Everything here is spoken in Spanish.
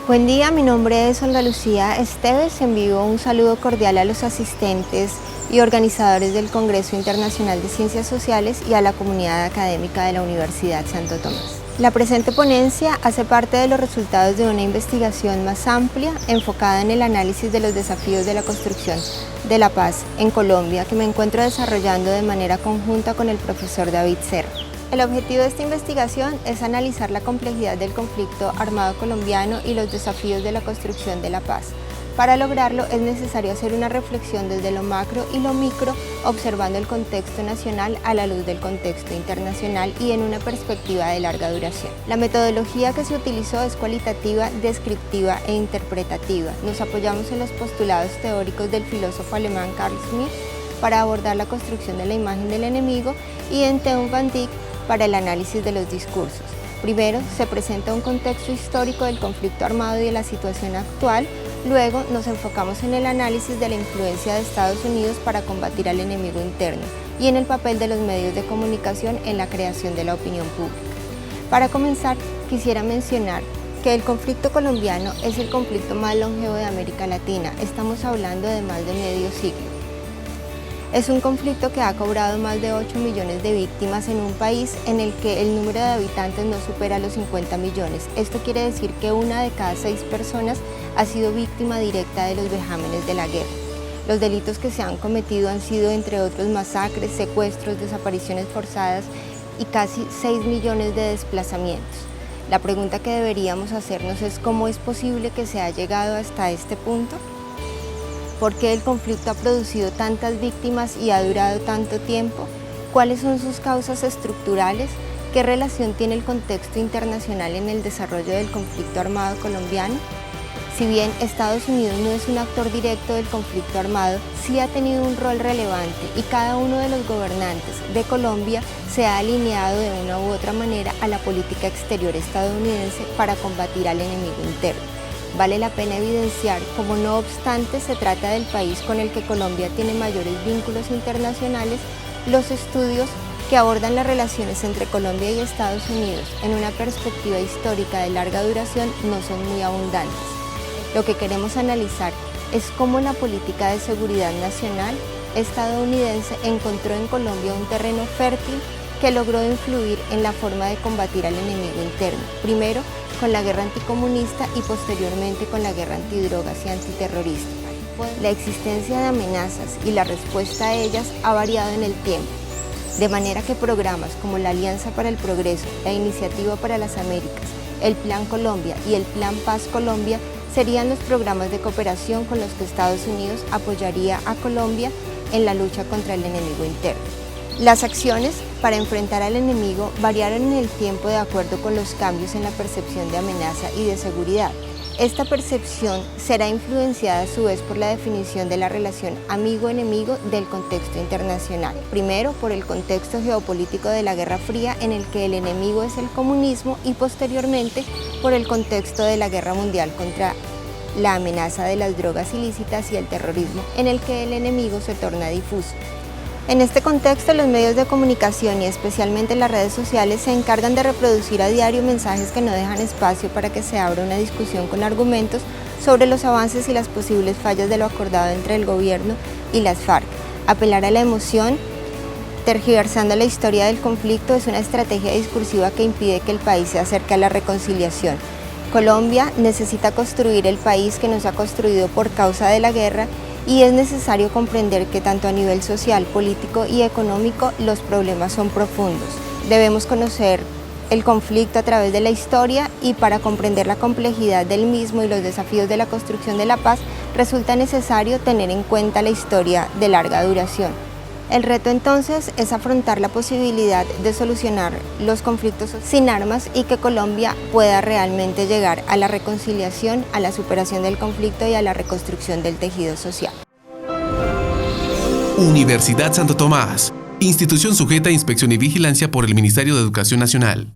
Buen día, mi nombre es Olga Lucía Esteves. Envío un saludo cordial a los asistentes y organizadores del Congreso Internacional de Ciencias Sociales y a la comunidad académica de la Universidad Santo Tomás. La presente ponencia hace parte de los resultados de una investigación más amplia enfocada en el análisis de los desafíos de la construcción de la paz en Colombia, que me encuentro desarrollando de manera conjunta con el profesor David Serra. El objetivo de esta investigación es analizar la complejidad del conflicto armado colombiano y los desafíos de la construcción de la paz. Para lograrlo es necesario hacer una reflexión desde lo macro y lo micro, observando el contexto nacional a la luz del contexto internacional y en una perspectiva de larga duración. La metodología que se utilizó es cualitativa, descriptiva e interpretativa. Nos apoyamos en los postulados teóricos del filósofo alemán Carl Schmitt para abordar la construcción de la imagen del enemigo y en Teun van Dijk para el análisis de los discursos. Primero, se presenta un contexto histórico del conflicto armado y de la situación actual. Luego, nos enfocamos en el análisis de la influencia de Estados Unidos para combatir al enemigo interno y en el papel de los medios de comunicación en la creación de la opinión pública. Para comenzar, quisiera mencionar que el conflicto colombiano es el conflicto más longevo de América Latina. Estamos hablando de más de medio siglo. Es un conflicto que ha cobrado más de 8 millones de víctimas en un país en el que el número de habitantes no supera los 50 millones. Esto quiere decir que 1 de cada 6 personas ha sido víctima directa de los vejámenes de la guerra. Los delitos que se han cometido han sido, entre otros, masacres, secuestros, desapariciones forzadas y casi 6 millones de desplazamientos. La pregunta que deberíamos hacernos es ¿cómo es posible que se haya llegado hasta este punto? ¿Por qué el conflicto ha producido tantas víctimas y ha durado tanto tiempo? ¿Cuáles son sus causas estructurales? ¿Qué relación tiene el contexto internacional en el desarrollo del conflicto armado colombiano? Si bien Estados Unidos no es un actor directo del conflicto armado, sí ha tenido un rol relevante y cada uno de los gobernantes de Colombia se ha alineado de una u otra manera a la política exterior estadounidense para combatir al enemigo interno. Vale la pena evidenciar cómo no obstante se trata del país con el que Colombia tiene mayores vínculos internacionales. Los estudios que abordan las relaciones entre Colombia y Estados Unidos en una perspectiva histórica de larga duración no son muy abundantes. Lo que queremos analizar es cómo la política de seguridad nacional estadounidense encontró en Colombia un terreno fértil que logró influir en la forma de combatir al enemigo interno, primero con la guerra anticomunista y posteriormente con la guerra antidrogas y antiterrorista. La existencia de amenazas y la respuesta a ellas ha variado en el tiempo, de manera que programas como la Alianza para el Progreso, la Iniciativa para las Américas, el Plan Colombia y el Plan Paz Colombia serían los programas de cooperación con los que Estados Unidos apoyaría a Colombia en la lucha contra el enemigo interno. Las acciones para enfrentar al enemigo variaron en el tiempo de acuerdo con los cambios en la percepción de amenaza y de seguridad. Esta percepción será influenciada a su vez por la definición de la relación amigo-enemigo del contexto internacional. Primero, por el contexto geopolítico de la Guerra Fría, en el que el enemigo es el comunismo, y posteriormente por el contexto de la Guerra Mundial contra la amenaza de las drogas ilícitas y el terrorismo, en el que el enemigo se torna difuso. En este contexto, los medios de comunicación y especialmente las redes sociales se encargan de reproducir a diario mensajes que no dejan espacio para que se abra una discusión con argumentos sobre los avances y las posibles fallas de lo acordado entre el gobierno y las FARC. Apelar a la emoción, tergiversando la historia del conflicto, es una estrategia discursiva que impide que el país se acerque a la reconciliación. Colombia necesita construir el país que nos ha construido por causa de la guerra, y es necesario comprender que tanto a nivel social, político y económico los problemas son profundos. Debemos conocer el conflicto a través de la historia y para comprender la complejidad del mismo y los desafíos de la construcción de la paz resulta necesario tener en cuenta la historia de larga duración. El reto entonces es afrontar la posibilidad de solucionar los conflictos sin armas y que Colombia pueda realmente llegar a la reconciliación, a la superación del conflicto y a la reconstrucción del tejido social. Universidad Santo Tomás, institución sujeta a inspección y vigilancia por el Ministerio de Educación Nacional.